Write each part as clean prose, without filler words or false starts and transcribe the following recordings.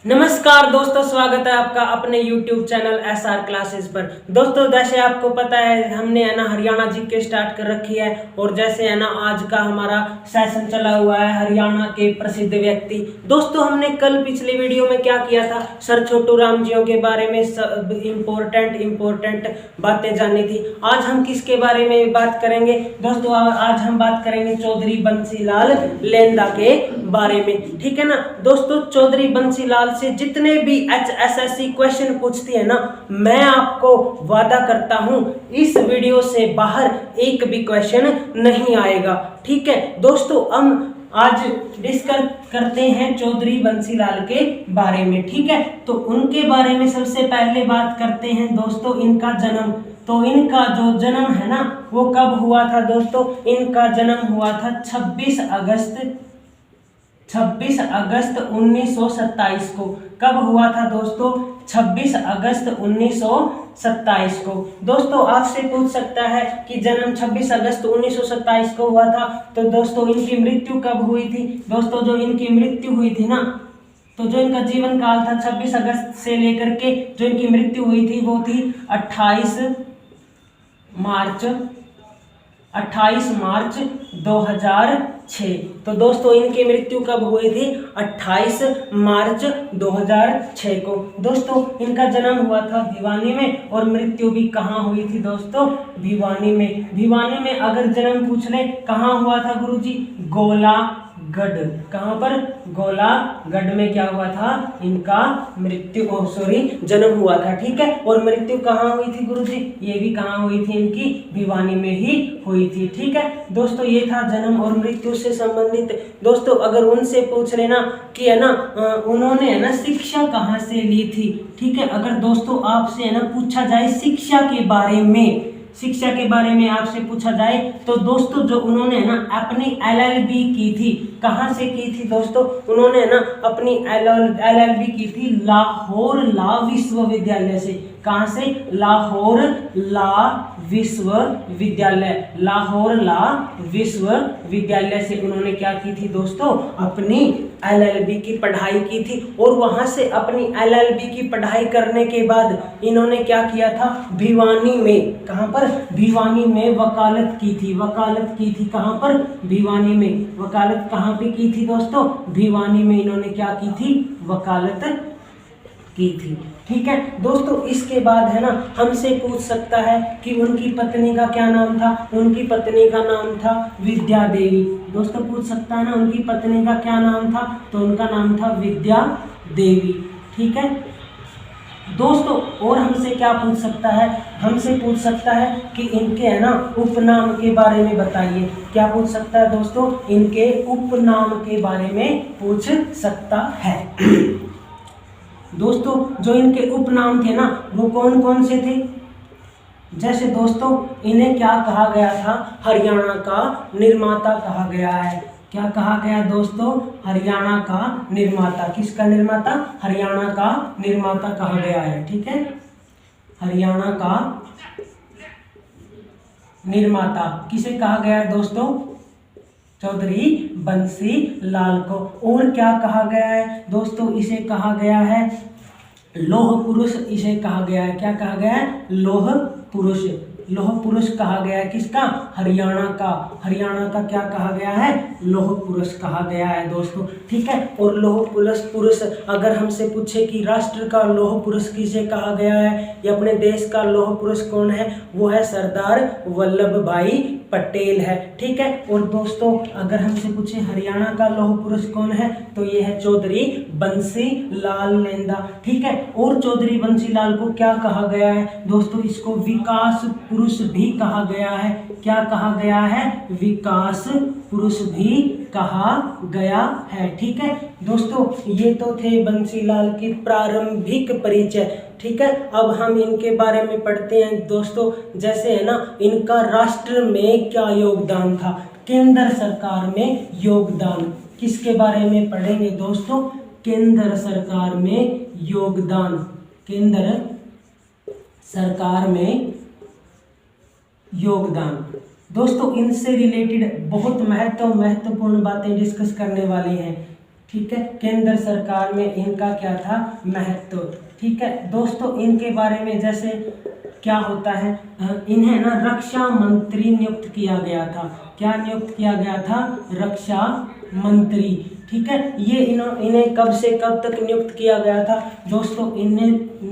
नमस्कार दोस्तों, स्वागत है आपका अपने YouTube चैनल SR क्लासेस पर। दोस्तों जैसे आपको पता है हमने हरियाणा जीके स्टार्ट कर रखी है और जैसे आज का हमारा सेशन चला हुआ है हरियाणा के प्रसिद्ध व्यक्ति। दोस्तों हमने कल पिछली वीडियो में क्या किया था, सर छोटू राम जी के बारे में इम्पोर्टेंट बातें जानी थी। आज हम किसके बारे में बात करेंगे दोस्तों? आज हम बात करेंगे चौधरी बंसीलाल लेंदा के बारे में, ठीक है ना दोस्तों। चौधरी बंसीलाल से जितने भी HSSC क्वेश्चन पूछती है ना, मैं आपको वादा करता हूं इस वीडियो से बाहर एक भी क्वेश्चन नहीं आएगा, ठीक है दोस्तों। हम आज डिस्कस करते हैं चौधरी बंसीलाल के बारे में, ठीक है। तो उनके बारे में सबसे पहले बात करते हैं दोस्तों इनका जन्म। तो इनका जो जन्म है ना वो कब हुआ था दोस्तों? इनका जन्म हुआ था 26 अगस्त 1927 को। कब हुआ था दोस्तों? 26 अगस्त 1927 को। दोस्तों आपसे पूछ सकता है कि जन्म 26 अगस्त 1927 को हुआ था, तो दोस्तों इनकी मृत्यु कब हुई थी? दोस्तों जो इनकी मृत्यु हुई थी ना, तो जो इनका जीवन काल था 26 अगस्त से लेकर के जो इनकी मृत्यु हुई थी वो थी 28 मार्च 2006। तो दोस्तों इनकी मृत्यु कब हुई थी? 28 मार्च 2006 को। दोस्तों इनका जन्म हुआ था भिवानी में और मृत्यु भी कहाँ हुई थी दोस्तों? भिवानी में। भिवानी में अगर जन्म पूछ ले कहाँ हुआ था गुरुजी? गोलागढ़। कहाँ पर? गोलागढ़ में क्या हुआ था? इनका जन्म हुआ था, ठीक है। और मृत्यु कहाँ हुई थी गुरुजी? ये भी कहाँ हुई थी? इनकी भिवानी में ही हुई थी, ठीक है दोस्तों। ये था जन्म और मृत्यु से संबंधित। दोस्तों अगर उनसे पूछ लेना कि उन्होंने शिक्षा कहाँ से ली थी, ठीक है। अगर दोस्तों आपसे पूछा जाए शिक्षा के बारे में आपसे पूछा जाए तो दोस्तों जो उन्होंने अपनी LLB की थी, कहाँ से की थी दोस्तों? उन्होंने अपनी LLB की थी लाहौर लॉ विश्वविद्यालय से। कहाँ से? लाहौर लॉ विश्वविद्यालय से उन्होंने क्या की थी दोस्तों? अपनी LLB की पढ़ाई की थी। और वहां से अपनी LLB की पढ़ाई करने के बाद इन्होंने क्या किया था? भिवानी में। कहाँ पर? भिवानी में वकालत की थी। कहाँ पर? भिवानी में। वकालत कहाँ पे की थी दोस्तों? भिवानी में इन्होंने क्या की थी? वकालत की थी, ठीक है दोस्तों। इसके बाद हमसे पूछ सकता है कि उनकी पत्नी का क्या नाम था? उनकी पत्नी का नाम था विद्या देवी। दोस्तों पूछ सकता है उनकी पत्नी का क्या नाम था? तो उनका नाम था विद्या देवी, ठीक है दोस्तों। और हमसे क्या पूछ सकता है? हमसे पूछ सकता है कि इनके उपनाम के बारे में बताइए। क्या पूछ सकता है दोस्तों? इनके उपनाम के बारे में पूछ सकता है। दोस्तों जो इनके उपनाम थे वो कौन कौन से थे? जैसे दोस्तों इन्हें क्या कहा गया था? हरियाणा का निर्माता कहा गया है। क्या कहा गया दोस्तों? हरियाणा का निर्माता। किसका निर्माता? हरियाणा का निर्माता कहा गया है, ठीक है। हरियाणा का निर्माता किसे कहा गया है दोस्तों? चौधरी बंसीलाल को। और क्या कहा गया है दोस्तों? इसे कहा गया है लौह पुरुष। इसे कहा गया है, क्या कहा गया है? लौह पुरुष कहा गया है। किसका? हरियाणा का क्या कहा गया है? लौह पुरुष कहा गया है दोस्तों, ठीक है। और लौह पुरुष अगर हमसे पूछे कि राष्ट्र का लौह पुरुष किसे कहा गया है या अपने देश का लौह पुरुष कौन है, वो है सरदार वल्लभ भाई पटेल है, ठीक है। और दोस्तों अगर हमसे पूछे हरियाणा का लौह पुरुष कौन है, तो ये है चौधरी बंसीलाल लेंदा, ठीक है। और चौधरी बंसीलाल को क्या कहा गया है दोस्तों? इसको विकास पुरुष भी कहा गया है। क्या कहा गया है? विकास पुरुष भी कहा गया है, ठीक है दोस्तों। ये तो थे बंसीलाल की प्रारंभिक परिचय, ठीक है। अब हम इनके बारे में पढ़ते हैं दोस्तों। जैसे इनका राष्ट्र में क्या योगदान था? केंद्र सरकार में योगदान। किसके बारे में पढ़ेंगे दोस्तों? केंद्र सरकार में योगदान। केंद्र सरकार में योगदान। दोस्तों इनसे रिलेटेड बहुत महत्वपूर्ण बातें डिस्कस करने वाले हैं, ठीक है, केंद्र सरकार में इनका क्या था, महत्व। ठीक है दोस्तों, इनके बारे में जैसे क्या होता है, इन्हें ना रक्षा मंत्री नियुक्त किया गया था। क्या नियुक्त किया गया था, रक्षा मंत्री। ठीक है, ये इन्हें कब से कब तक नियुक्त किया गया था दोस्तों, इन्हें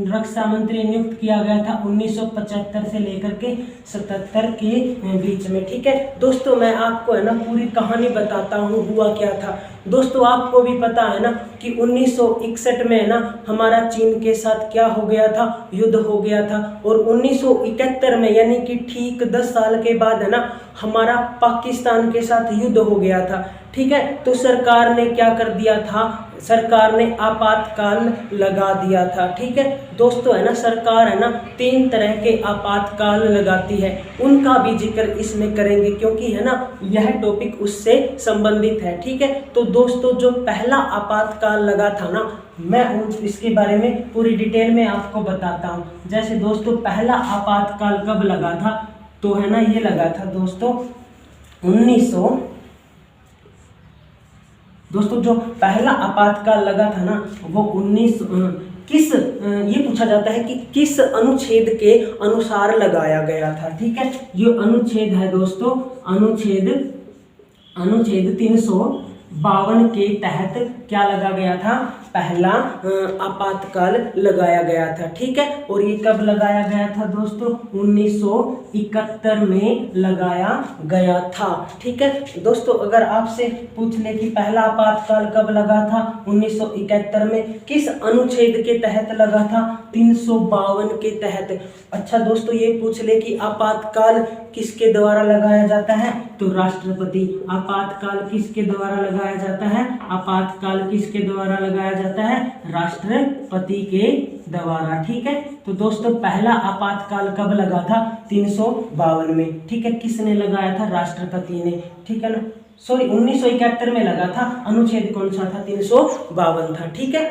रक्षा मंत्री नियुक्त किया गया था 1975 से लेकर के 77 के बीच में। ठीक है दोस्तों, मैं आपको है ना पूरी कहानी बताता हूँ हुआ क्या था। दोस्तों आपको भी पता है ना कि 1961 में है ना हमारा चीन के साथ क्या हो गया था, युद्ध हो गया था। और 1971 में यानी कि ठीक 10 साल के बाद है ना हमारा पाकिस्तान के साथ युद्ध हो गया था। ठीक है, तो सरकार ने क्या कर दिया था, सरकार ने आपातकाल लगा दिया था। ठीक है दोस्तों, है ना सरकार है ना 3 तरह के आपातकाल लगाती है, उनका भी जिक्र इसमें करेंगे क्योंकि है ना यह टॉपिक उससे संबंधित है। ठीक है, तो दोस्तों जो पहला आपातकाल लगा था ना, मैं इसके बारे में पूरी डिटेल में आपको बताता हूँ। जैसे दोस्तों पहला आपातकाल कब लगा था, तो है ना ये लगा था दोस्तों दोस्तों जो पहला आपातकाल लगा था ना वो ये पूछा जाता है कि किस अनुच्छेद के अनुसार लगाया गया था। ठीक है, ये अनुच्छेद है दोस्तों, अनुच्छेद 352 के तहत क्या लगा गया था, पहला आपातकाल लगाया गया था। ठीक है, और ये कब लगाया गया था दोस्तों, 1971 में लगाया गया था। ठीक है दोस्तों, अगर आपसे पूछ ले कि पहला आपातकाल कब लगा था, 1971 में, किस अनुच्छेद के तहत लगा था, 352 के तहत। अच्छा दोस्तों, ये पूछ ले कि आपातकाल किसके द्वारा लगाया जाता है, तो राष्ट्रपति। आपातकाल किसके द्वारा लगाया जाता है, आपातकाल किसके द्वारा लगाया जाता है, राष्ट्रपति के द्वारा। ठीक है, तो दोस्तों पहला आपातकाल कब लगा था, 352 में। ठीक है, किसने लगाया था, राष्ट्रपति ने। ठीक है ना, सॉरी 1971 में लगा था, अनुच्छेद कौन सा था, 352 था। ठीक है,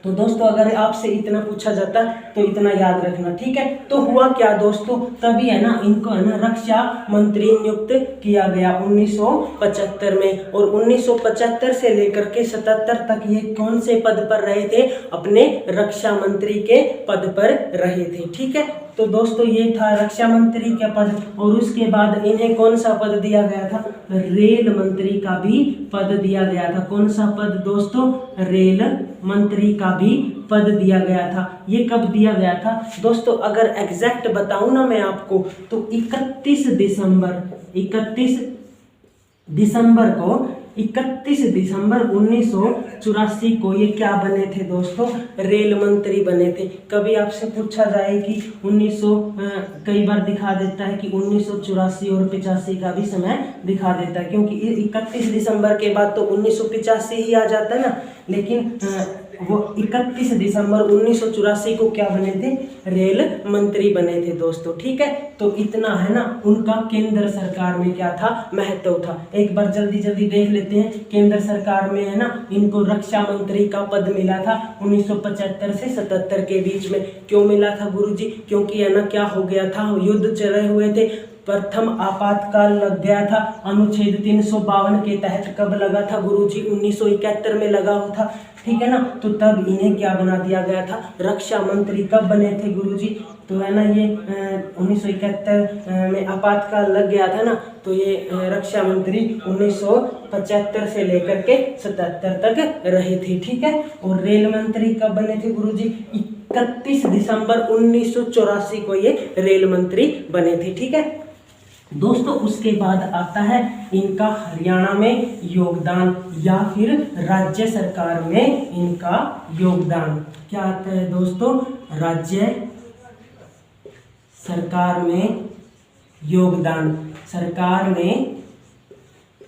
तो दोस्तों अगर आपसे इतना पूछा जाता तो इतना याद रखना। ठीक है, तो हुआ क्या दोस्तों, तभी है ना इनको है ना रक्षा मंत्री नियुक्त किया गया 1975 में। और 1975 से लेकर के 77 तक ये कौन से पद पर रहे थे, अपने रक्षा मंत्री के पद पर रहे थे। ठीक है, तो दोस्तों ये था रक्षा मंत्री का पद। और उसके बाद इन्हें कौन सा पद दिया गया था, रेल मंत्री का भी पद दिया गया था। कौन सा पद दोस्तों, रेल मंत्री का भी पद दिया गया था। ये कब दिया गया था दोस्तों, अगर एग्जैक्ट बताऊं ना मैं आपको, तो 31 दिसंबर 1984 को ये क्या बने थे दोस्तों, रेल मंत्री बने थे। कभी आपसे पूछा जाए कि कई बार दिखा देता है कि 1984 और 85 का भी समय दिखा देता है, क्योंकि 31 दिसंबर के बाद तो 1985 ही आ जाता है ना, लेकिन वो 31 दिसंबर 1984 को क्या बने थे, रेल मंत्री बने थे दोस्तों। ठीक है, तो इतना है ना उनका केंद्र सरकार में क्या था, महत्व था। एक बार जल्दी जल्दी देख लेते हैं, केंद्र सरकार में है ना इनको रक्षा मंत्री का पद मिला था 1975 से 77 के बीच में। क्यों मिला था गुरुजी, क्योंकि है ना क्या हो गया था, युद्ध चले हुए थे, प्रथम आपातकाल लग गया था। अनुच्छेद 352 के तहत कब लगा था गुरुजी, 1971 में लगा हुआ था। ठीक है ना, तो तब इन्हें क्या बना दिया गया था, रक्षा मंत्री। कब बने थे गुरुजी, तो है ना ये 1971 में आपातकाल लग गया था ना, तो ये रक्षा मंत्री 1975 से लेकर के 77 तक रहे थे। ठीक है, और रेल मंत्री कब बने थे गुरुजी, 31 दिसंबर 1984 को ये रेल मंत्री बने थे। ठीक है दोस्तों, उसके बाद आता है इनका हरियाणा में योगदान या फिर राज्य सरकार में इनका योगदान। क्या आता है दोस्तों, राज्य सरकार में योगदान, सरकार में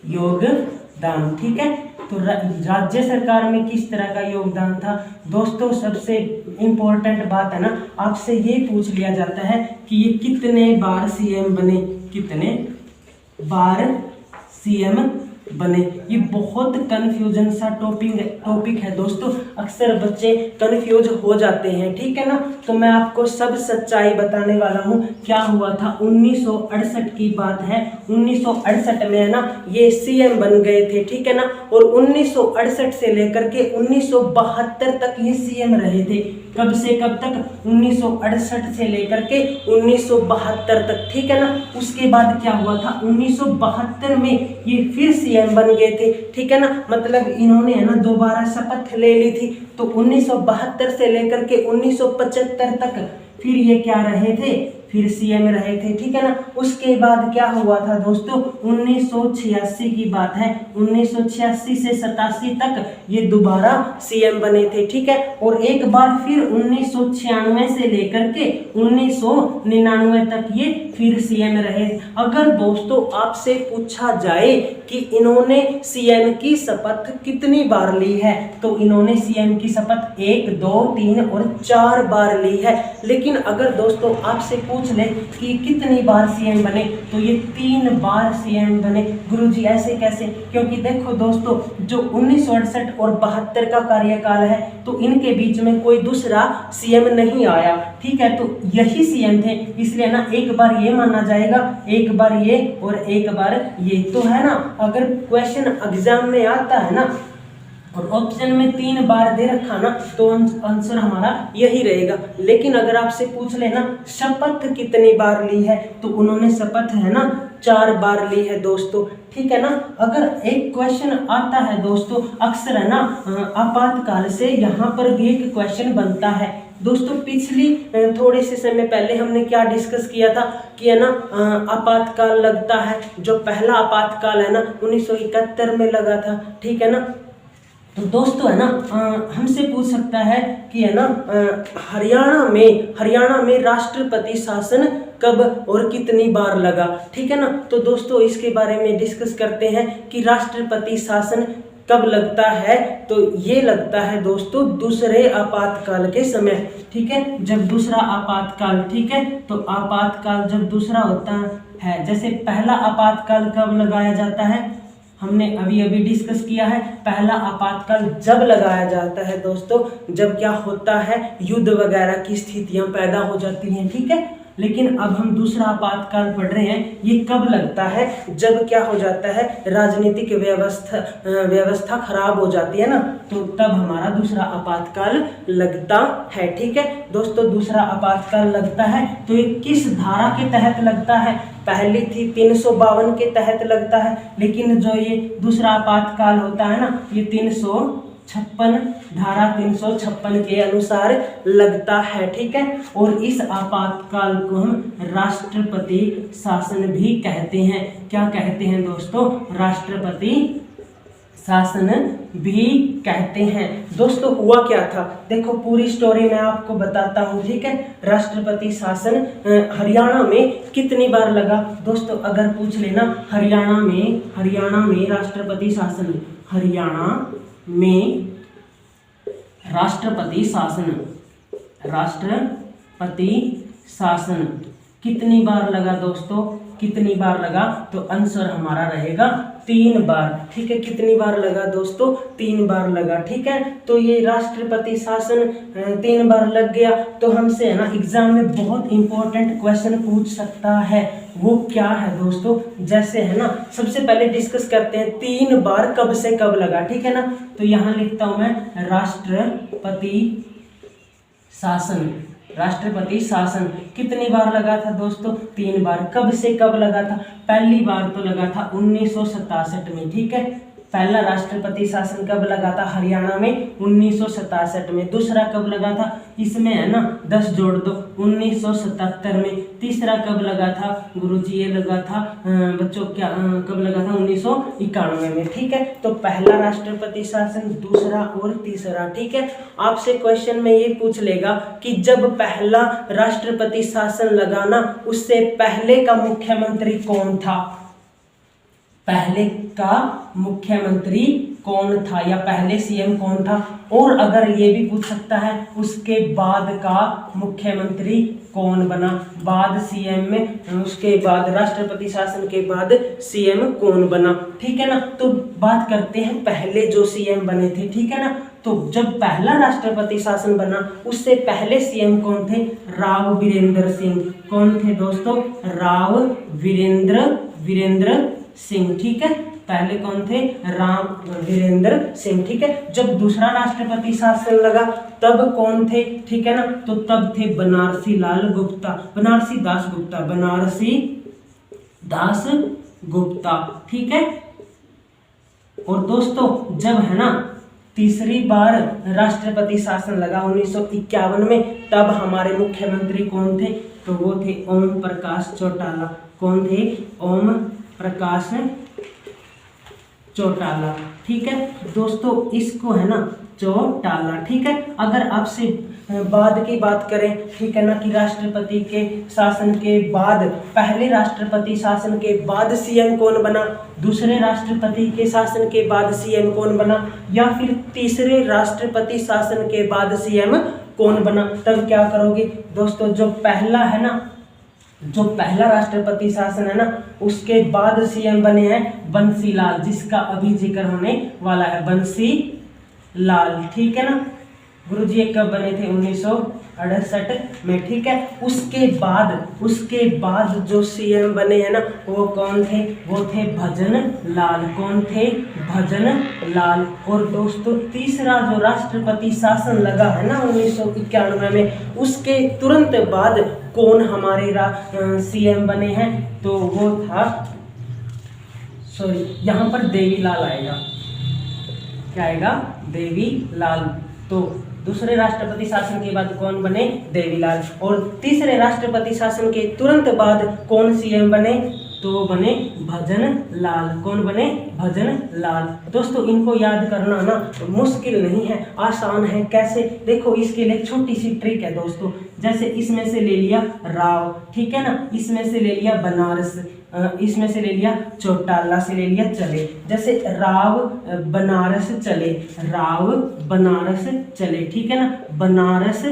योगदान। ठीक है, तो राज्य सरकार में किस तरह का योगदान था दोस्तों, सबसे इम्पोर्टेंट बात है ना, आपसे ये पूछ लिया जाता है कि ये कितने बार सीएम बने, कितने बार सीएम बने। ये बहुत कन्फ्यूजन सा टॉपिक है दोस्तों, अक्सर बच्चे कन्फ्यूज हो जाते हैं, ठीक है ना। तो मैं आपको सब सच्चाई बताने वाला हूँ। क्या हुआ था, 1968 की बात है। 1968 में है ना ये सीएम बन गए थे, ठीक है ना। और 1968 से लेकर के 1972 तक ये सीएम रहे थे। कब से कब तक, 1968 से लेकर के 1972 तक, ठीक है ना। उसके बाद क्या हुआ था, 1972 में ये फिर सीएम बन गए थे, ठीक है ना। मतलब इन्होंने है ना दोबारा शपथ ले ली थी। तो 1972 से लेकर के 1975 तक फिर ये क्या रहे थे, फिर सीएम रहे थे, ठीक है ना। उसके बाद क्या हुआ था दोस्तों, 1986 की बात है। 1986 से 87 तक ये दोबारा सीएम बने थे, ठीक है। और एक बार फिर 1996 से लेकर के 1999 तक ये फिर सीएम रहे। अगर दोस्तों आपसे पूछा जाए कि इन्होंने सीएम की शपथ कितनी बार ली है, तो इन्होंने सीएम की शपथ 1, 2, 3 और 4 बार ली है। लेकिन अगर दोस्तों आपसे पूछ ले कि कितनी बार सीएम बने, तो ये 3 बार सीएम बने। गुरुजी ऐसे कैसे, क्योंकि देखो दोस्तों जो 1968 और 72 का कार्यकाल है, तो इनके बीच में कोई दूसरा सीएम नहीं आया, ठीक है। तो यही सीएम थे, इसलिए ना एक बार ये माना जाएगा, एक बार ये और एक बार ये, तो है ना। अगर क्वेश्चन एग्जाम में आता है ना और ऑप्शन में 3 बार दे रखा ना, तो आंसर हमारा यही रहेगा। लेकिन अगर आपसे पूछ लेना शपथ कितनी बार ली है, तो उन्होंने शपथ है ना 4 बार ली है दोस्तों, ठीक है ना। अगर एक क्वेश्चन आता है दोस्तों, अक्सर है ना आपातकाल से यहाँ पर भी एक क्वेश्चन बनता है दोस्तों। पिछली थोड़े से समय पहले हमने क्या डिस्कस किया था कि है ना आपातकाल लगता है। जो पहला आपातकाल है ना 1971 में लगा था, ठीक है ना। तो दोस्तों है ना हमसे पूछ सकता है कि है ना हरियाणा में राष्ट्रपति शासन कब और कितनी बार लगा, ठीक है ना। तो दोस्तों इसके बारे में डिस्कस करते हैं कि राष्ट्रपति शासन कब लगता है। तो ये लगता है दोस्तों दूसरे आपातकाल के समय, ठीक है। जब दूसरा आपातकाल, ठीक है, तो आपातकाल जब दूसरा होता है, जैसे पहला आपातकाल कब लगाया जाता है, हमने अभी अभी डिस्कस किया है। पहला आपातकाल जब लगाया जाता है दोस्तों, जब क्या होता है, युद्ध वगैरह की स्थितियां पैदा हो जाती हैं, ठीक है। लेकिन अब हम दूसरा आपातकाल पढ़ रहे हैं, ये कब लगता है, जब क्या हो जाता है, राजनीतिक व्यवस्था खराब हो जाती है ना, तो तब हमारा दूसरा आपातकाल लगता है, ठीक है दोस्तों। दूसरा आपातकाल लगता है तो ये किस धारा के तहत लगता है, पहली थी 352 के तहत लगता है, लेकिन जो ये दूसरा आपातकाल होता है ना, ये 356 धारा 356 के अनुसार लगता है, ठीक है। और इस आपातकाल को हम राष्ट्रपति शासन भी कहते हैं। क्या कहते हैं दोस्तों, राष्ट्रपति शासन भी कहते हैं। दोस्तों हुआ क्या था, देखो पूरी स्टोरी मैं आपको बताता हूँ, ठीक है। राष्ट्रपति शासन हरियाणा में कितनी बार लगा दोस्तों, अगर पूछ लेना हरियाणा में राष्ट्रपति शासन, हरियाणा में राष्ट्रपति शासन कितनी बार लगा दोस्तों, कितनी बार लगा, तो आंसर हमारा रहेगा 3 बार, ठीक है। कितनी बार लगा दोस्तों, 3 बार लगा, ठीक है। तो ये राष्ट्रपति शासन 3 बार लग गया। तो हमसे है ना एग्जाम में बहुत इंपॉर्टेंट क्वेश्चन पूछ सकता है, वो क्या है दोस्तों, जैसे है ना सबसे पहले डिस्कस करते हैं 3 बार कब से कब लगा, ठीक है ना। तो यहाँ लिखता हूं मैं राष्ट्रपति शासन कितनी बार लगा था दोस्तों, 3 बार। कब से कब लगा था, पहली बार तो लगा था 1967 में, ठीक है। पहला राष्ट्रपति शासन कब लगा था हरियाणा में, 1967 में। दूसरा कब लगा था, इसमें है ना 10 जोड़ दो, 1977 में। तीसरा कब लगा था गुरुजी, ये लगा था बच्चों क्या कब लगा था, 1991 में, ठीक है। तो पहला राष्ट्रपति शासन, दूसरा और तीसरा, ठीक है। आपसे क्वेश्चन में ये पूछ लेगा कि जब पहला राष्ट्रपति शासन लगाना, उससे पहले का मुख्यमंत्री कौन था, पहले का मुख्यमंत्री कौन था या पहले सीएम कौन था। और अगर ये भी पूछ सकता है उसके बाद का मुख्यमंत्री कौन बना, बाद सीएम में उसके बाद राष्ट्रपति शासन के बाद सीएम कौन बना, ठीक है ना। तो बात करते हैं पहले जो सीएम बने थे, ठीक है ना। तो जब पहला राष्ट्रपति शासन बना उससे पहले सीएम कौन थे, राव वीरेंद्र सिंह। कौन थे दोस्तों, राव वीरेंद्र सिंह, ठीक है। पहले कौन थे, राव वीरेंद्र सिंह, ठीक है। जब दूसरा राष्ट्रपति शासन लगा तब कौन थे, ठीक है ना। तो तब थे बनारसी लाल गुप्ता, बनारसी दास गुप्ता, ठीक है। और दोस्तों जब है ना तीसरी बार राष्ट्रपति शासन लगा 1951 में, तब हमारे मुख्यमंत्री कौन थे, तो वो थे ओम प्रकाश चौटाला। कौन थे, ओम प्रकाश चौटाला, ठीक है दोस्तों। इसको है ना चौटाला, ठीक है। अगर आपसे बाद की बात करें, ठीक है ना, कि राष्ट्रपति के शासन के बाद, पहले राष्ट्रपति शासन के बाद सीएम कौन बना, दूसरे राष्ट्रपति के शासन के बाद सीएम कौन बना, या फिर तीसरे राष्ट्रपति शासन के बाद सीएम कौन बना, तब क्या करोगे दोस्तों। जो पहला है ना, जो पहला राष्ट्रपति शासन है ना, उसके बाद सीएम बने हैं बंसीलाल, जिसका अभी जिक्र होने वाला है, बंसीलाल, ठीक है ना। गुरुजी ये कब बने थे, 1968 में, ठीक है। उसके बाद जो सीएम बने हैं ना, वो कौन थे, वो थे भजन लाल। कौन थे, भजन लाल। और दोस्तों तीसरा जो राष्ट्रपति शासन लगा है ना 1991 में, उसके तुरंत बाद कौन हमारे सीएम बने हैं, तो वो था, यहाँ पर देवीलाल आएगा, क्या आएगा, देवीलाल। तो दूसरे राष्ट्रपति शासन के बाद कौन बने, देवीलाल। और तीसरे राष्ट्रपति शासन के तुरंत बाद कौन सीएम बने, तो बने भजन लाल। कौन बने, भजन लाल। दोस्तों इनको याद करना ना मुश्किल नहीं है, आसान है। कैसे, देखो इसके लिए छोटी सी ट्रिक है दोस्तों। जैसे इसमें से ले लिया राव, ठीक है ना, इसमें से ले लिया बनारस, इसमें से ले लिया चौटाला, से ले लिया चले। जैसे राव बनारस चले, राव बनारस चले, ठीक है ना, बनारस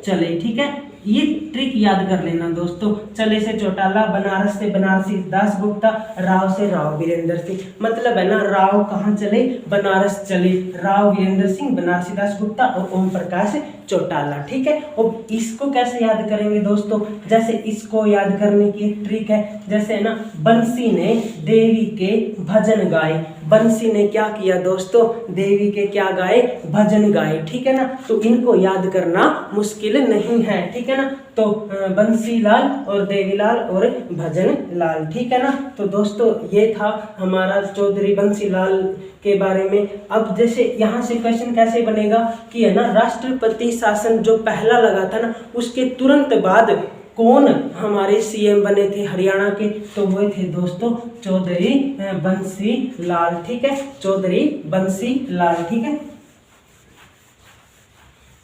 चले, ठीक है। ये ट्रिक याद कर लेना दोस्तों। चले से चौटाला, बनारस से बनारसी दास गुप्ता, राव से राव वीरेंद्र सिंह। मतलब है ना, राव कहाँ चले, बनारस चले, राव वीरेंद्र सिंह, बनारसी दास गुप्ता और ओम प्रकाश चौटाला, ठीक है। और इसको कैसे याद करेंगे दोस्तों, जैसे इसको याद करने की एक ट्रिक है। जैसे है ना, बंसी ने देवी के भजन गाए, बंसी ने क्या किया दोस्तों, देवी के क्या गाए, भजन गाए, ठीक है ना। तो इनको याद करना मुश्किल नहीं है, ठीक है ना। तो बंसीलाल और देवीलाल और भजन लाल, ठीक है ना। तो दोस्तों ये था हमारा चौधरी बंसीलाल के बारे में। अब जैसे यहाँ से क्वेश्चन कैसे बनेगा कि है ना, राष्ट्रपति शासन जो पहला लगा था ना, उसके तुरंत बाद कौन हमारे सीएम बने थे हरियाणा के, तो वो थे दोस्तों चौधरी बंसीलाल, ठीक है, चौधरी बंसीलाल, ठीक है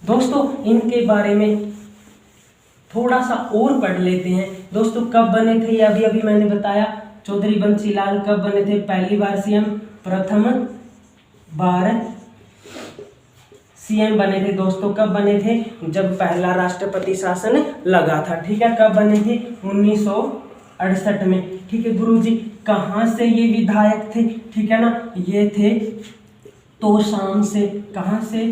दोस्तों। इनके बारे में थोड़ा सा और पढ़ लेते हैं दोस्तों। कब बने थे, ये अभी अभी मैंने बताया। चौधरी बंसीलाल कब बने थे, पहली बार सीएम, प्रथम बार सीएम बने थे दोस्तों। कब बने थे, जब पहला राष्ट्रपति शासन लगा था, ठीक है। कब बने थे, 1968 में, ठीक है। गुरुजी कहाँ से ये विधायक थे, ठीक है ना, ये थे तोशाम से। कहाँ से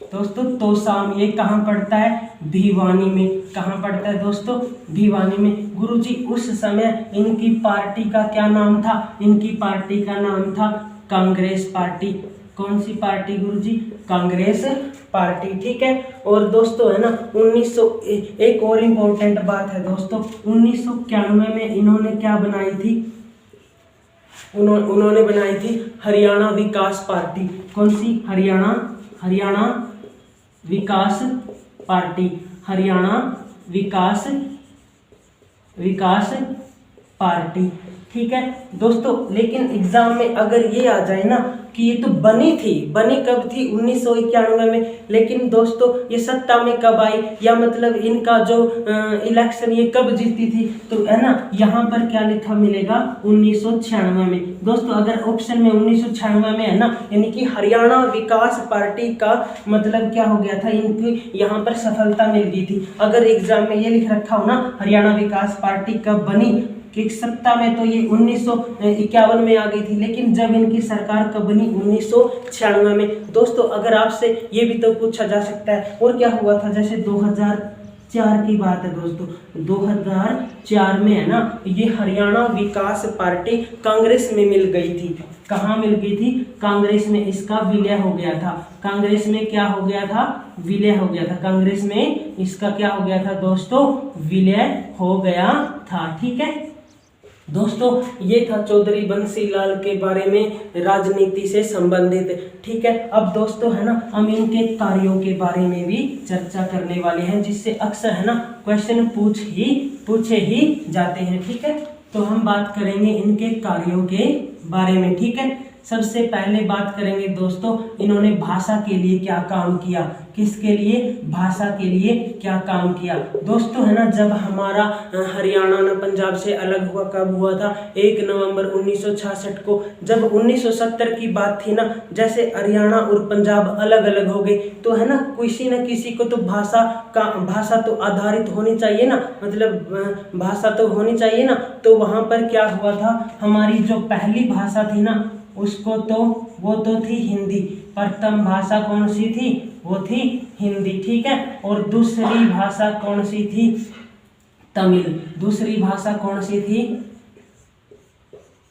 दोस्तों, तोशाम। ये कहाँ पड़ता है, भिवानी में। कहाँ पड़ता है दोस्तों, भिवानी में। गुरुजी उस समय इनकी पार्टी का क्या नाम था, इनकी पार्टी का नाम था कांग्रेस पार्टी। कौन सी पार्टी गुरुजी, कांग्रेस पार्टी, ठीक है। और दोस्तों है ना, 1900 एक और इम्पोर्टेंट बात है दोस्तों, 1991 में इन्होंने क्या बनाई थी, उन्होंने बनाई थी हरियाणा विकास पार्टी। कौन सी, हरियाणा विकास पार्टी, हरियाणा विकास पार्टी, ठीक है दोस्तों। लेकिन एग्जाम में अगर ये आ जाए ना कि ये तो बनी कब थी 1991 में, लेकिन दोस्तों ये सत्ता में कब आई, या मतलब इनका जो इलेक्शन ये कब जीती थी, तो है ना यहाँ पर क्या लिखा मिलेगा 1996 में। दोस्तों अगर ऑप्शन में 1996 में है ना, यानी कि हरियाणा विकास पार्टी का मतलब क्या हो गया था, इनकी यहाँ पर सफलता मिल गई थी। अगर एग्जाम में ये लिख रखा हो ना हरियाणा विकास पार्टी कब बनी, कि सत्ता में तो ये 1951 में आ गई थी, लेकिन जब इनकी सरकार कब बनी 1996 में। दोस्तों अगर आपसे ये भी तो पूछा जा सकता है और क्या हुआ था, जैसे 2004 की बात है दोस्तों, 2004 में है ना ये हरियाणा विकास पार्टी कांग्रेस में मिल गई थी। कहाँ मिल गई थी, कांग्रेस में इसका विलय हो गया था। कांग्रेस में क्या हो गया था, विलय हो गया था। कांग्रेस में इसका क्या हो गया था दोस्तों, विलय हो गया था। ठीक है दोस्तों, ये था चौधरी बंसी लाल के बारे में राजनीति से संबंधित। ठीक है, अब दोस्तों है ना हम इनके कार्यों के बारे में भी चर्चा करने वाले हैं, जिससे अक्सर है ना क्वेश्चन पूछे ही जाते हैं। ठीक है, तो हम बात करेंगे इनके कार्यों के बारे में। ठीक है, सबसे पहले बात करेंगे दोस्तों इन्होंने भाषा के लिए क्या काम किया। किसके लिए, भाषा के लिए क्या काम किया। दोस्तों है ना जब हमारा हरियाणा ना पंजाब से अलग हुआ, कब हुआ था 1 नवंबर 1966 को। जब 1970 की बात थी ना, जैसे हरियाणा और पंजाब अलग अलग हो गए, तो है ना किसी न किसी को तो भाषा तो आधारित होनी चाहिए ना, मतलब भाषा तो होनी चाहिए ना। तो वहाँ पर क्या हुआ था, हमारी जो पहली भाषा थी ना उसको तो वो तो थी हिंदी। प्रथम भाषा कौन सी थी, वो थी हिंदी। ठीक है, और दूसरी भाषा कौन सी थी, तमिल। दूसरी भाषा कौन सी थी,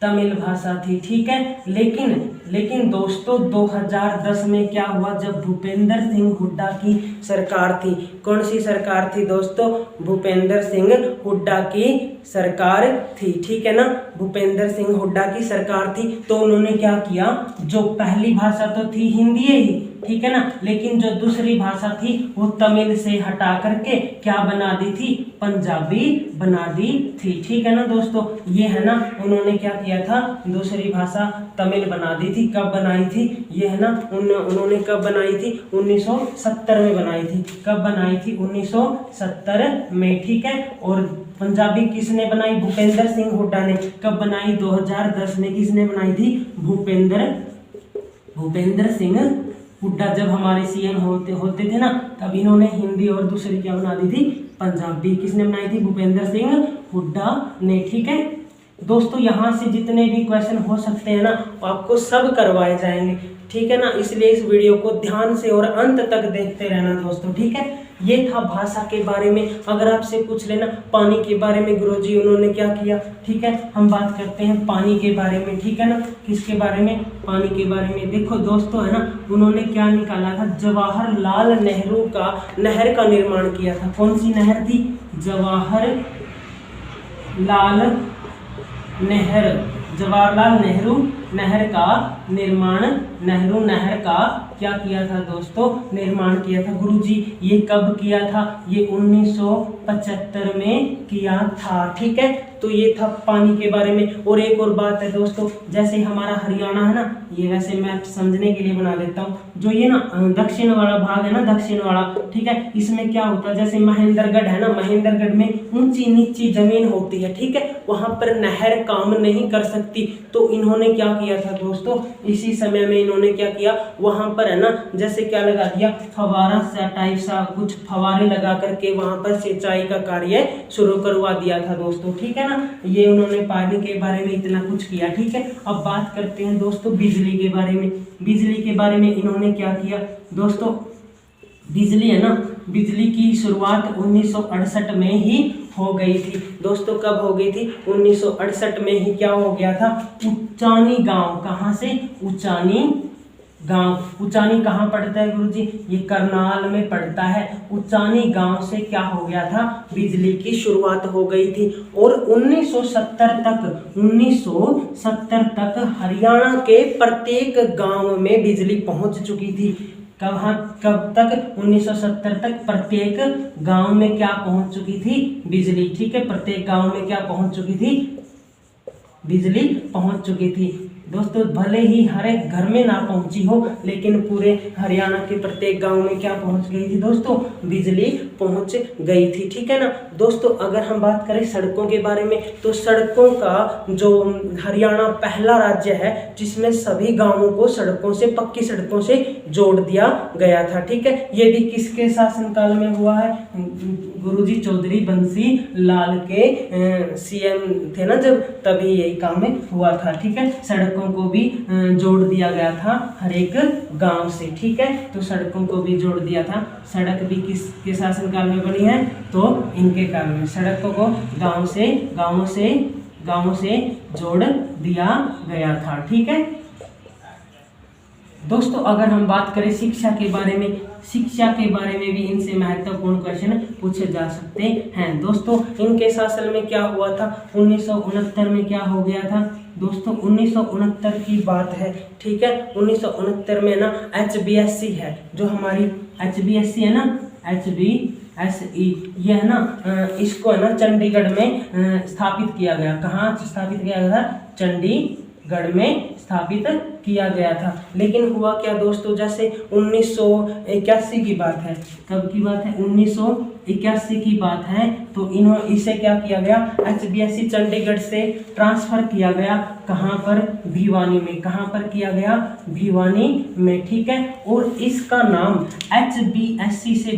तमिल भाषा थी। ठीक है, लेकिन दोस्तों 2010 में क्या हुआ, जब भूपेंद्र सिंह हुड्डा की सरकार थी। कौन सी सरकार थी दोस्तों, भूपेंद्र सिंह हुड्डा की सरकार थी। ठीक है ना, भूपेंद्र सिंह हुड्डा की सरकार थी। तो उन्होंने क्या किया, जो पहली भाषा तो थी हिंदी ही, ठीक है ना, लेकिन जो दूसरी भाषा थी वो तमिल से हटा करके क्या बना दी थी, पंजाबी बना दी थी। ठीक है ना दोस्तों, ये है ना उन्होंने क्या किया था, दूसरी भाषा तमिल बना दी थी। कब बनाई थी, ये है ना उन्होंने कब बनाई थी, 1970 में बनाई थी। कब बनाई थी, 1970 में। ठीक है, और पंजाबी किसने बनाई, भूपेंद्र सिंह हुड्डा ने। कब बनाई, 2010 में। किसने बनाई थी, भूपेंद्र सिंह हुड्डा। जब हमारे सीएम होते थे ना, तब इन्होंने हिंदी और दूसरी क्या बना दी थी, पंजाबी। किसने बनाई थी, भूपेंद्र सिंह हुड्डा ने। ठीक है दोस्तों, यहाँ से जितने भी क्वेश्चन हो सकते हैं ना आपको सब करवाए जाएंगे। ठीक है ना, इसलिए इस वीडियो को ध्यान से और अंत तक देखते रहना दोस्तों। ठीक है, ये था भाषा के बारे में। अगर आपसे पूछ लेना पानी के बारे में, गुरुजी उन्होंने क्या किया। ठीक है, हम बात करते हैं पानी के बारे में। ठीक है ना, किसके बारे में, पानी के बारे में। देखो दोस्तों है ना उन्होंने क्या निकाला था, जवाहरलाल नेहरू का नहर का निर्माण किया था। कौन सी नहर थी, जवाहरलाल नेहरू नहर का निर्माण, नेहरू नहर का क्या किया था दोस्तों, निर्माण किया था। गुरुजी ये कब किया था, ये 1975 में किया था। ठीक है, तो ये था पानी के बारे में। और एक और बात है दोस्तों, जैसे हमारा हरियाणा है ना, ये वैसे मैं समझने के लिए बना देता हूँ, जो ये ना दक्षिण वाला भाग है ना, दक्षिण वाला, ठीक है, इसमें क्या होता है, जैसे महेंद्रगढ़ है ना, महेंद्रगढ़ में ऊंची नीची जमीन होती है। ठीक है, वहां पर नहर काम नहीं कर सकती, तो इन्होंने क्या किया था दोस्तों, इसी समय में इन्होंने क्या किया, वहां पर है ना जैसे क्या लगा दिया, फवारा सा टाइप सा कुछ फवारे लगा करके वहां पर सिंचाई का कार्य शुरू करवा दिया था दोस्तों। ठीक है ना, ये उन्होंने पानी के बारे में इतना कुछ किया। ठीक है, अब बात करते हैं दोस्तों बिजली के बारे में। बिजली के बारे में इन्होंने क्या किया दोस्तों, बिजली है ना, बिजली की शुरुआत 1968 में ही हो गई थी दोस्तों। कब हो गई थी, 1968 में ही क्या हो गया था, उचानी गांव। कहाँ से, उचानी गांव। उचानी कहाँ पड़ता है गुरुजी, ये करनाल में पड़ता है। उचानी गांव से क्या हो गया था, बिजली की शुरुआत हो गई थी। और 1970 तक हरियाणा के प्रत्येक गांव में बिजली पहुंच चुकी थी। कब तक, 1970 तक प्रत्येक गांव में क्या पहुंच चुकी थी, बिजली। ठीक है, प्रत्येक गांव में क्या पहुंच चुकी थी, बिजली पहुंच चुकी थी। दोस्तों भले ही हर एक घर में ना पहुंची हो, लेकिन पूरे हरियाणा के प्रत्येक गांव में क्या पहुंच गई थी दोस्तों, बिजली पहुंच गई थी। ठीक है ना दोस्तों। अगर हम बात करें सड़कों के बारे में, तो सड़कों का जो हरियाणा पहला राज्य है जिसमें सभी गांवों को सड़कों से, पक्की सड़कों से जोड़ दिया गया था। ठीक है, ये भी किसके शासनकाल में हुआ है गुरुजी, चौधरी बंसी लाल के सीएम थे ना जब, तभी यही काम में हुआ था। ठीक है, सड़कों को भी जोड़ दिया गया था हर एक गांव से। ठीक है, तो सड़कों को भी जोड़ दिया था। सड़क भी किसके शासनकाल में बनी है, तो इनके काल में। सड़कों को गांवों से जोड़ दिया गया था। ठीक है दोस्तों, अगर हम बात करें शिक्षा के बारे में, शिक्षा के बारे में भी इनसे महत्वपूर्ण क्वेश्चन पूछे जा सकते हैं। दोस्तों इनके शासन में क्या हुआ था, 1969 में क्या हो गया था दोस्तों, 1969 की बात है। ठीक है, 1969 में ना HBSC है, जो हमारी HBSC है ना, HBSE, ये है ना, इसको है ना चंडीगढ़ में स्थापित किया गया। कहाँ स्थापित किया गया था, चंडीगढ़ में स्थापित किया गया था। लेकिन हुआ क्या दोस्तों, जैसे 1981 की बात है, कब की बात है, 1981 की बात है, तो इसे क्या किया गया, HBSC चंडीगढ़ से ट्रांसफर किया गया। कहाँ पर, भिवानी में। कहाँ पर किया गया, भिवानी में। ठीक है, और इसका नाम HBSE से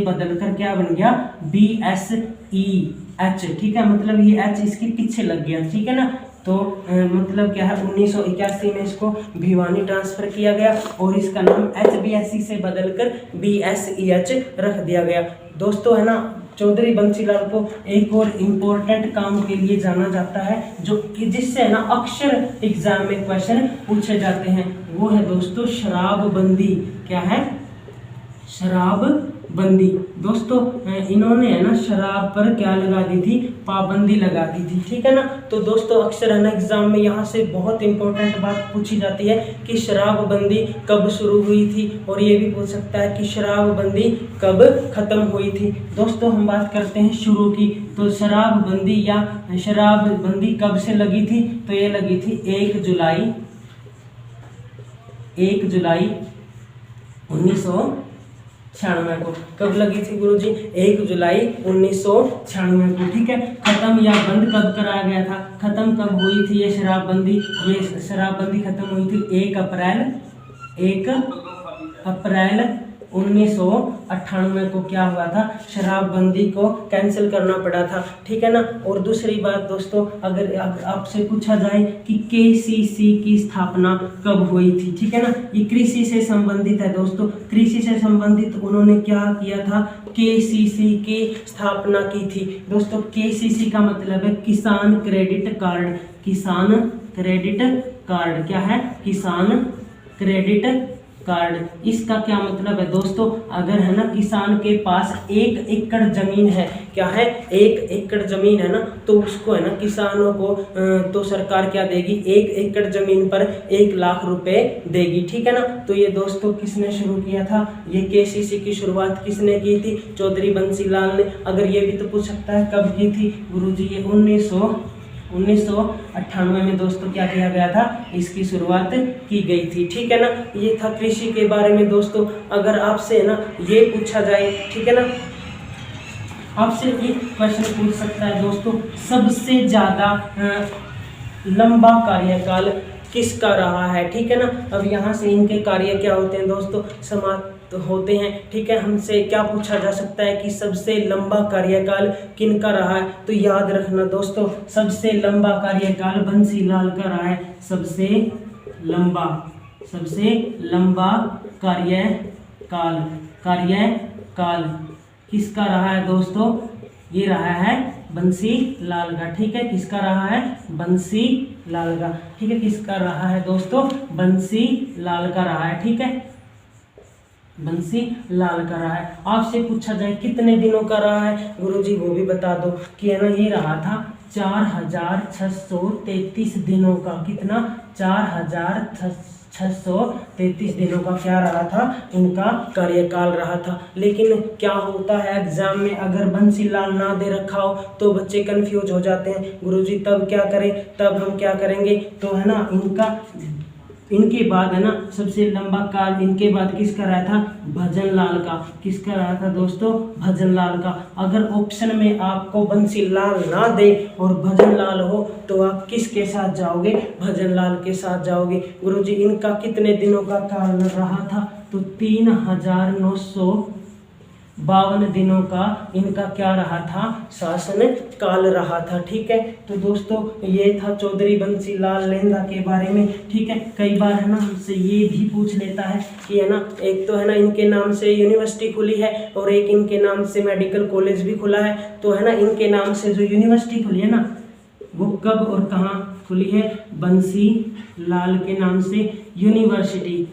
बदलकर क्या बन गया, BSEH। ठीक है, मतलब ये H इसके पीछे लग गया। ठीक है ना, तो मतलब क्या है, 1981 में इसको भिवानी ट्रांसफर किया गया और इसका नाम HBSE से बदलकर BSEH रख दिया गया। दोस्तों है ना, चौधरी बंसीलाल को एक और इम्पोर्टेंट काम के लिए जाना जाता है, जो कि जिससे ना अक्सर एग्जाम में क्वेश्चन पूछे जाते हैं, वो है दोस्तों शराबबंदी। क्या है, शराबबंदी। दोस्तों इन्होंने है ना शराब पर क्या लगा दी थी, पाबंदी लगा दी थी। ठीक है ना, तो दोस्तों अक्सर है ना एग्जाम में यहाँ से बहुत इंपॉर्टेंट बात पूछी जाती है कि शराबबंदी कब शुरू हुई थी, और ये भी पूछ सकता है कि शराबबंदी कब खत्म हुई थी। दोस्तों हम बात करते हैं शुरू की, तो शराबबंदी कब से लगी थी, तो ये लगी थी 1 जुलाई 1996 को। कब लगी थी गुरुजी, 1 जुलाई 1996 को। ठीक है, खत्म या बंद कब कराया गया था, खत्म कब हुई थी ये शराबबंदी, ये शराबबंदी खत्म हुई थी 1 अप्रैल 1998 को। क्या हुआ था, शराबबंदी को कैंसिल करना पड़ा था। ठीक है ना, और दूसरी बात दोस्तों, अगर आपसे पूछा जाए कि KCC की स्थापना कब हुई थी, ठीक है ना, ये कृषि से संबंधित है दोस्तों। कृषि से संबंधित उन्होंने क्या किया था, KCC की स्थापना की थी। दोस्तों KCC का मतलब है किसान क्रेडिट कार्ड। किसान क्रेडिट कार्ड क्या है, किसान क्रेडिट कार्ड। इसका क्या मतलब है दोस्तों, अगर है ना किसान के पास 1 एकड़ जमीन है, क्या है, 1 एकड़ जमीन है ना, तो उसको है ना किसानों को तो सरकार क्या देगी, 1 एकड़ जमीन पर 1 लाख रुपए देगी। ठीक है ना, तो ये दोस्तों किसने शुरू किया था, ये KCC की शुरुआत किसने की थी, चौधरी बंसीलाल ने। अगर ये भी तो पूछ सकता है कब की थी गुरुजी, ये 1998 में दोस्तों क्या किया गया था, इसकी शुरुआत की गई थी। ठीक है ना, ये था कृषि के बारे में दोस्तों। अगर आपसे ना ये पूछा जाए, ठीक है ना, आपसे एक क्वेश्चन पूछ सकता है दोस्तों, सबसे ज़्यादा लंबा कार्यकाल किसका रहा है। ठीक है ना, अब यहाँ से इनके कार्य क्या होते हैं दोस्तों, समाप्त होते हैं। ठीक है, हमसे क्या पूछा जा सकता है कि सबसे लंबा कार्यकाल किनका रहा है, तो याद रखना दोस्तों, सबसे लंबा कार्यकाल बंसीलाल का रहा है। सबसे लंबा कार्यकाल किसका रहा है दोस्तों, ये रहा है बंसीलाल का। ठीक है, किसका रहा है, बंसीलाल का। ठीक है, किसका रहा है दोस्तों, बंसीलाल का रहा है। ठीक है, बंसीलाल का रहा है। आपसे पूछा जाए कितने दिनों का रहा है गुरुजी, वो भी बता दो कि है ना, ये रहा था 4633 दिनों का। कितना, 4633 633 दिनों का क्या रहा था, इनका कार्यकाल रहा था। लेकिन क्या होता है एग्जाम में, अगर बंसीलाल ना दे रखा हो तो बच्चे कंफ्यूज हो जाते हैं, गुरुजी तब क्या करें, तब हम क्या करेंगे। तो है ना, इनके बाद है ना सबसे लंबा काल इनके बाद किसका रहा था, भजनलाल का। किसका रहा था दोस्तों, भजनलाल का। अगर ऑप्शन में आपको बंसीलाल ना दे और भजनलाल हो तो आप किसके साथ जाओगे, भजनलाल के साथ जाओगे। गुरुजी इनका कितने दिनों का काल रहा था, तो 3952 दिनों का इनका क्या रहा था, शासन काल रहा था। ठीक है, तो दोस्तों ये था चौधरी बंसीलाल लेंदा के बारे में। ठीक है, कई बार है ना हमसे ये भी पूछ लेता है कि है ना, एक तो है ना इनके नाम से यूनिवर्सिटी खुली है और एक इनके नाम से मेडिकल कॉलेज भी खुला है। तो है ना, इनके नाम से जो यूनिवर्सिटी खुली है ना, वो कब और कहाँ खुली है, बंसीलाल के नाम से यूनिवर्सिटी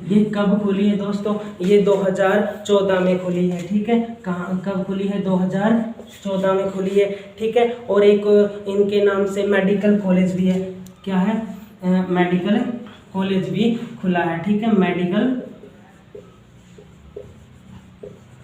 ये कब खुली है दोस्तों, ये 2014 में खुली है। ठीक है, कहाँ कब खुली है, 2014 में खुली है। ठीक है, और एक इनके नाम से मेडिकल कॉलेज भी है, क्या है, मेडिकल कॉलेज भी खुला है। ठीक है,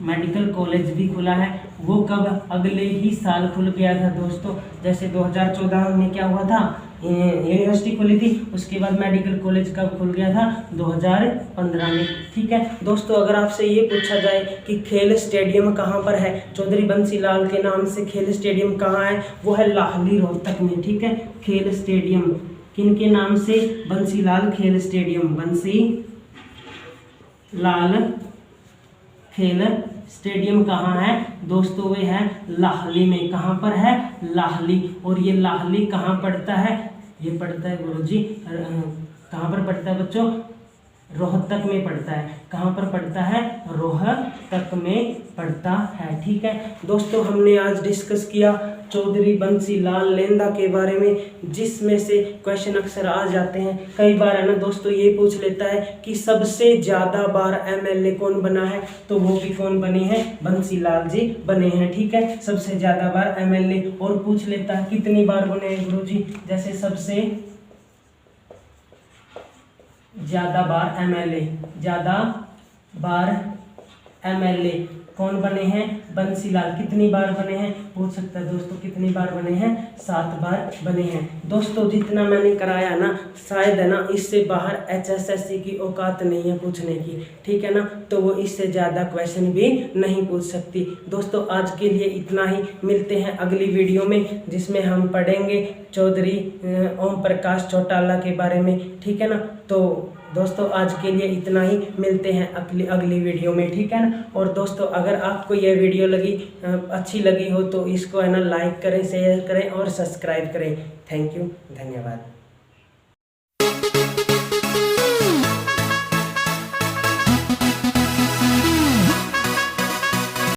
मेडिकल कॉलेज भी खुला है। वो कब, अगले ही साल खुल गया था दोस्तों। जैसे 2014 में क्या हुआ था, यूनिवर्सिटी खुली थी, उसके बाद मेडिकल कॉलेज कब खुल गया था, 2015 में। ठीक है दोस्तों, अगर आपसे ये पूछा जाए कि खेल स्टेडियम कहाँ पर है, चौधरी बंसीलाल के नाम से खेल स्टेडियम कहाँ है, वो है लाहली रोहतक में। ठीक है, खेल स्टेडियम किनके नाम से, बंसीलाल खेल स्टेडियम, बंसीलाल खेल स्टेडियम कहाँ है दोस्तों, वे है लाहली में। कहाँ पर है, लाहली। और ये लाहली कहाँ पड़ता है, ये पड़ता है गुरुजी, कहाँ पर पड़ता है बच्चों, रोहतक में पड़ता है। कहाँ पर पड़ता है, रोहतक में पड़ता है। ठीक है दोस्तों, हमने आज डिस्कस किया चौधरी बंसीलाल लेंदा के बारे में, जिसमें से क्वेश्चन अक्सर आ जाते हैं। कई बार है ना दोस्तों ये पूछ लेता है कि सबसे ज़्यादा बार एमएलए कौन बना है, तो वो भी कौन बने हैं, बंसीलाल जी बने हैं। ठीक है, सबसे ज़्यादा बार एमएलए। और पूछ लेता है कितनी बार बने हैं गुरुजी, जैसे सबसे ज़्यादा बार एमएलए कौन बने हैं, बंसीलाल। कितनी बार बने हैं, पूछ सकता है दोस्तों, कितनी बार बने हैं, 7 बार बने हैं। दोस्तों जितना मैंने कराया ना, शायद है ना इससे बाहर HSSC की औकात नहीं है पूछने की। ठीक है ना, तो वो इससे ज़्यादा क्वेश्चन भी नहीं पूछ सकती। दोस्तों आज के लिए इतना ही, मिलते हैं अगली वीडियो में जिसमें हम पढ़ेंगे चौधरी ओम प्रकाश चौटाला के बारे में। ठीक है ना, तो दोस्तों आज के लिए इतना ही, मिलते हैं अगली वीडियो में। ठीक है ना, और दोस्तों अगर आपको यह वीडियो अच्छी लगी हो तो इसको है ना लाइक करें, शेयर करें और सब्सक्राइब करें। थैंक यू, धन्यवाद।